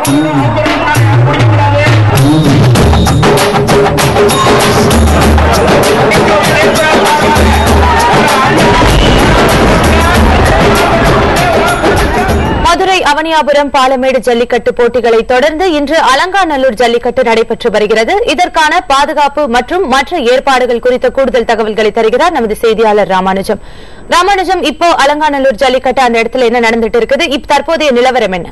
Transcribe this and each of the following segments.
மதுரை அவனியாபுரம் பாலமேடு ஜல்லிக்கட்டு போட்டிகளை தொடர்ந்து இன்று அலங்காநல்லூர் ஜல்லிக்கட்டு நடைபெற்று வருகிறது. இதற்கான பாதுகாப்பு மற்றும் மற்ற ஏற்பாடுகள் குறித்த கூடுதல் தகவல்களை தருகிறார் நமது செய்தியாளர் ராமானுஜம். இப்போ அலங்காநல்லூர் ஜல்லிக்கட்டு அந்த இடத்துல என்ன நடந்துட்டு இருக்குது, தற்போதைய நிலவரம் என்ன?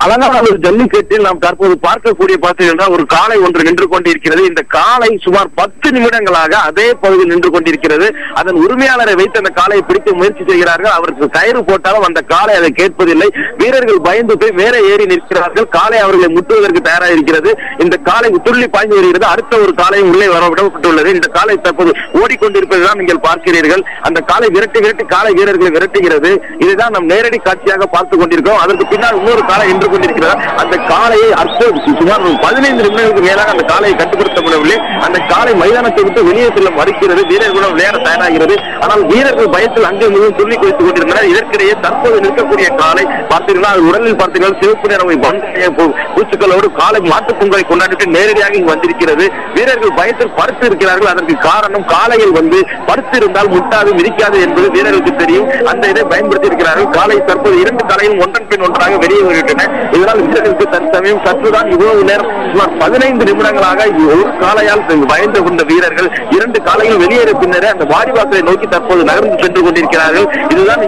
அலங்காநல்லூர் ஜல்லிக்கட்டில் நாம் தற்போது பார்க்கக்கூடிய பார்த்தீங்கன்னா ஒரு காளை ஒன்று நின்று கொண்டிருக்கிறது. இந்த காளை சுமார் 10 நிமிடங்களாக அதே பகுதியில் நின்று கொண்டிருக்கிறது. அதன் உரிமையாளரை வைத்து அந்த காளையை பிடிக்க முயற்சி செய்கிறார்கள். அவருக்கு கயிறு போட்டாலும் அந்த காளை அதை கேட்பதில்லை. வீரர்கள் பயந்து போய் மேலே ஏறி நிற்கிறார்கள். காளை அவர்களை முட்டுவதற்கு தயாராக இருக்கிறது. இந்த காளை துள்ளி பாய்ந்து வருகிறது. அடுத்த ஒரு காளையும் உள்ளே வரவிடப்பட்டுள்ளது. இந்த காளை தற்போது ஓடிக்கொண்டிருப்பதுதான் நீங்கள் பார்க்கிறீர்கள். அந்த காளை விரட்டி காளை வீரர்களை விரட்டுகிறது. இதுதான் நாம் நேரடி காட்சியாக பார்த்துக் கொண்டிருக்கிறோம். அதற்கு பின்னால் இன்னொரு காளை நின்று கொண்டிருக்கிறார். அந்த காளையை சுமார் 15 நிமிடங்களுக்கு மேலாக அந்த காளையை கட்டுப்படுத்த முடியவில்லை. அந்த காளை மைதானத்தை விட்டு வெளியே செல்ல மறுக்கிறது. வீரர்களுடன் விளையாட தயாராகிறது. ஆனால் வீரர்கள் பயத்தில் அங்கே முழுவதும் துள்ளி குதித்துக் கொண்டிருந்தனர். இதற்கிடையே தற்போது நிற்கக்கூடிய காளை பார்த்தீங்கன்னா உடலில் பார்த்தீங்கன்னா சிவப்பு நிறம் பூச்சுக்களோடு காலை மாட்டுப் பொங்கலை கொண்டாடிட்டு நேரடியாக இங்கு வந்திருக்கிறது. வீரர்கள் பயத்தில் படுத்து இருக்கிறார்கள். அதற்கு காரணம் காளையில் படுத்து இருந்தால் முட்டாது மிதிக்காது என்பது வீரர்களுக்கு தெரியும். அந்த இதை பயன்படுத்தி இருக்கிறார்கள். காளை தற்போது 2 காளையும் ஒன்றன் பின் ஒன்றாக வெளியே வருகின்றன. இதனால் வீரர்களுக்கு தற்சமயம் சற்றுதான் இவ்வளவு நேரம் சுமார் 15 நிமிடங்களாக ஒரு காளையால் பயந்து கொண்ட வீரர்கள் 2 காளைகள் வெளியேற பின்னரே அந்த வாடிவாசலை நோக்கி தற்போது நகர்ந்து சென்று கொண்டிருக்கிறார்கள். இதுதான்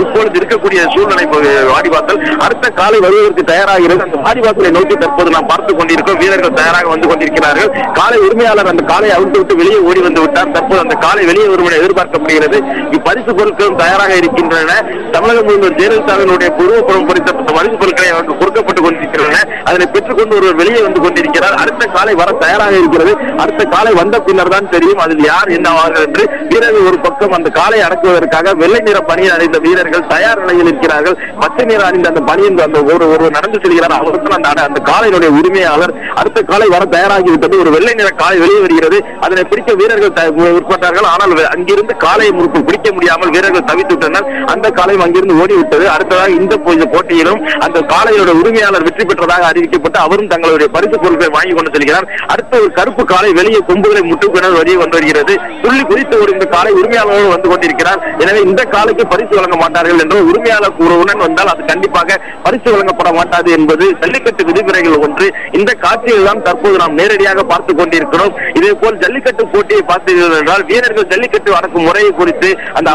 இப்பொழுது இருக்கக்கூடிய சூழ்நிலை. வாடிவாசல் அடுத்த காலை வருவதற்கு தயாராகிறது. அந்த வாடிவாசலை நோக்கி தற்போது நாம் பார்த்துக் கொண்டிருக்கிறோம். வீரர்கள் தயாராக வந்து கொண்டிருக்கிறார்கள். காலை உரிமையாளர் அந்த காலை அவிழ்த்து விட்டு வெளியே ஓடி வந்து விட்டார். தற்போது அந்த காலை வெளியே வருவதை எதிர்பார்க்கப்படுகிறது. பரிசு பொருட்களும் தயாராக இருக்கின்றன. தமிழக முதல்வர் ஜெயலலிதாவினுடைய பூர்வப்புறம் பொறித்த பரிசு பொருட்களை அவருக்கு கொடுக்கப்பட்டுக் கொண்டிருக்கின்றன. அதனை பெற்றுக் கொண்டு ஒருவர் வெளியே வந்து கொண்டிருக்கிறார். அடுத்த காலை வர தயாராக இருக்கிறது. அடுத்த காலை வந்த பின்னர் தான் தெரியும் அதில் யார் என்னவார்கள் என்று. வீரர்கள் ஒரு பக்கம் அந்த காலை அடக்குவதற்காக வெள்ளை நிற பணியில் அணிந்த வீரர்கள் தயார் நிலையில் இருக்கிறார்கள். பச்சை நிற அணிந்த அந்த பணியின் அந்த ஒருவர் நடந்து செல்கிறார். அவருக்கு அந்த காலையினுடைய உரிமையாளர் அடுத்த காலை வர தயாராகிவிட்டது. ஒரு வெள்ளை நிற காலை வெளியே வருகிறது. அதனை பிடிக்க வீரர்கள் உட்பட்டார்கள். ஆனால் அங்கிருந்து காலையை பிடிக்க முடியாமல் வீரர்கள் தவித்துவிட்டனர். அந்த காலையும் அங்கிருந்து ஓடிவிட்டது. அடுத்ததாக இந்த போட்டியிலும் அந்த காளையோட உரிமையாளர் வெற்றி பெற்றதாக அறிவிக்கப்பட்டு அவரும் தங்களுடைய பரிசு பொருட்களை வாங்கி கொண்டு செல்கிறார். அடுத்த ஒரு கருப்பு காளை வெளியே கொம்புகளை முட்டுக்கிணறு வெளியே வந்து வருகிறது. துள்ளி குறித்து ஒரு இந்த காளை உரிமையாளரோடு வந்து கொண்டிருக்கிறார். எனவே இந்த காளைக்கு பரிசு வழங்க மாட்டார்கள் என்று உரிமையாளர் உடன் வந்தால் அது கண்டிப்பாக பரிசு வழங்கப்பட மாட்டாது என்பது ஜல்லிக்கட்டு விதிமுறைகள் ஒன்று. இந்த காட்சியில் தான் தற்போது நாம் நேரடியாக பார்த்துக் கொண்டிருக்கிறோம். இதே போல் ஜல்லிக்கட்டு போட்டியை பார்த்தீர்கள் என்றால் வீரர்கள் ஜல்லிக்கட்டு அடக்கும் முறையை குறித்து அந்த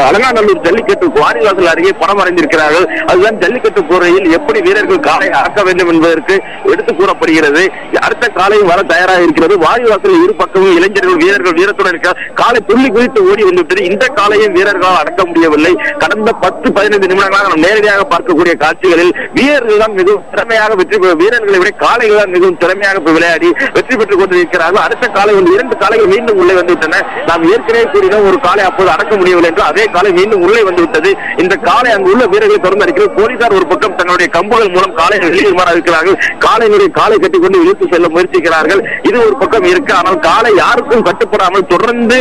அலங்காநல்லூர் ஜல்லிக்கட்டு வாடிவாசல் அருகே படம் வரைந்திருக்கிறார்கள். அதுதான் ஜல்லிக்கட்டு போரையில் எப்படி வீரர்கள் காலை அடக்க வேண்டும் என்பதற்கு எடுத்துக் கூறப்படுகிறது. அடுத்த காலையும் வர தயாராக இருக்கிறது. வாடிவாசல் இரு பக்கமும் இளைஞர்கள் வீரர்கள் வீரத்துடன் இருக்க காலை துள்ளி குதித்து ஓடி வந்துவிட்டது. இந்த காலையும் வீரர்களால் அடக்க முடியவில்லை. கடந்த 10-15 நிமிடங்களாக நாம் நேரடியாக பார்க்கக்கூடிய காட்சிகளில் வீரர்கள் தான் மிகவும் திறமையாக வீரர்களை விட காளைகள் தான் மிகவும் திறமையாக விளையாடி வெற்றி பெற்றுக் கொண்டிருக்கிறார்கள். அடுத்த காலை 2 காளைகள் மீண்டும் உள்ளே வந்துவிட்டன. நாம் ஏற்கனவே கூறினோம் ஒரு காலை அப்போது அடக்க முடியவில்லை என்று. அதே காலை மீண்டும் உள்ளே வந்துவிட்டது. இந்த காலை அங்கு உள்ள வீரர்களை தொடர்ந்து இருக்கிறது. போலீசார் ஒரு பக்கம் தன்னுடைய கம்புகள் மூலம் காலை வெளியேறுமாறு இருக்கிறார்கள். காளையினுடைய காலை கட்டிக்கொண்டு இழுத்து செல்ல முயற்சிக்கிறார்கள். இது ஒரு பக்கம் இருக்கு. ஆனால் காலை யாருக்கும் கட்டுப்படாமல் தொடர்ந்து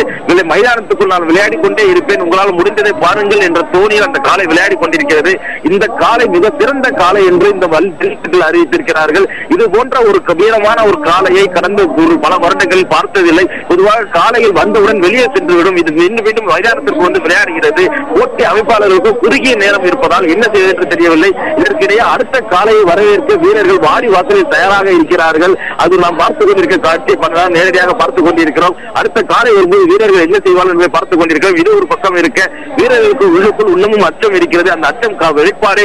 மைதானத்துக்குள் நான் விளையாடி கொண்டே இருப்பேன், உங்களால் முடிந்ததை பாருங்கள் என்ற தோணியில் அந்த காலை விளையாடி கொண்டிருக்கிறது. இந்த காலை மிக சிறந்த காலை என்று இந்த வல்லில் அறிவித்திருக்கிறார்கள். இது போன்ற ஒரு கபீரமான ஒரு காளையை கடந்த பல வருடங்களில் பார்த்ததில்லை. பொதுவாக காலையில் வந்தவுடன் வெளியே சென்றுவிடும். இது மீண்டும் மீண்டும் மைதானத்திற்கு வந்து விளையாடுகிறது. போட்டி அமைப்பாளர்களுக்கு குறுகிய நேரம் இருப்பதால் என்ன செய்வது என்று தெரியவில்லை. இதற்கிடையே அடுத்த காலையை வரவேற்க வீரர்கள் வாடி வாசலில் தயாராக இருக்கிறார்கள். அது நாம் பார்த்துக் கொண்டிருக்க காட்சி நேரடியாக பார்த்துக் கொண்டிருக்கிறோம். அடுத்த காலை வரும்போது வீரர்கள் என்ன செய்வார்கள் என்பதை பார்த்துக் கொண்டிருக்கிறோம். இது ஒரு பக்கம் இருக்க வீரர்களுக்கு உள்ளுக்குள் இன்னமும் அச்சம் இருக்கிறது. அந்த அச்சம் வெளிப்பாடே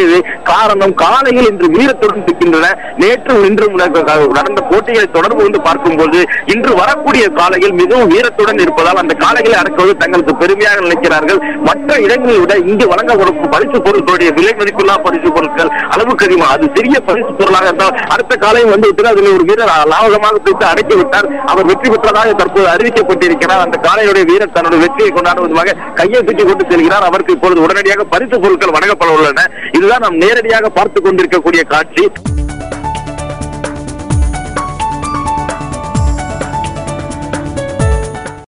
காரணம் காலையில் இன்று வீரத்துடன் இருக்கின்றன. நேற்று இன்று நடந்த போட்டிகளை தொடர்பு கொண்டு பார்க்கும்போது இன்று வரக்கூடிய காலையில் மிகவும் வீரத்துடன் இருப்பதால் அந்த காலைகளை அடக்குவது தங்களுக்கு பெருமையாக நினைக்கிறார்கள். மற்ற இடங்களை விட இங்கு வழங்கப்படும் பரிசு பொருட்களுடைய விலை மதிப்பில்லா பரிசு பொருட்கள் அளவுக்கு அதிகமாக அது சிறிய பரிசு பொருளாக இருந்தால் அடுத்த காலையும் வந்து விட்டு அதில் ஒரு வீரர் லாபகமாக பிடித்து அடக்கி விட்டார். அவர் வெற்றி பெற்றதாக தற்போது அறிவிக்கப்பட்டிருக்கிறார். அந்த காலையுடைய வீரர் தன்னுடைய வெற்றியை கொண்டாடுவதாக கையை தூக்கி கொண்டு செல்கிறார். அவருக்கு இப்பொழுது உடனடியாக பரிசு பொருட்கள் வழங்கப்பட உள்ளன. இதுதான் நாம் நேரடியாக பார்த்துக் கொண்டிருக்கக்கூடிய காட்சி.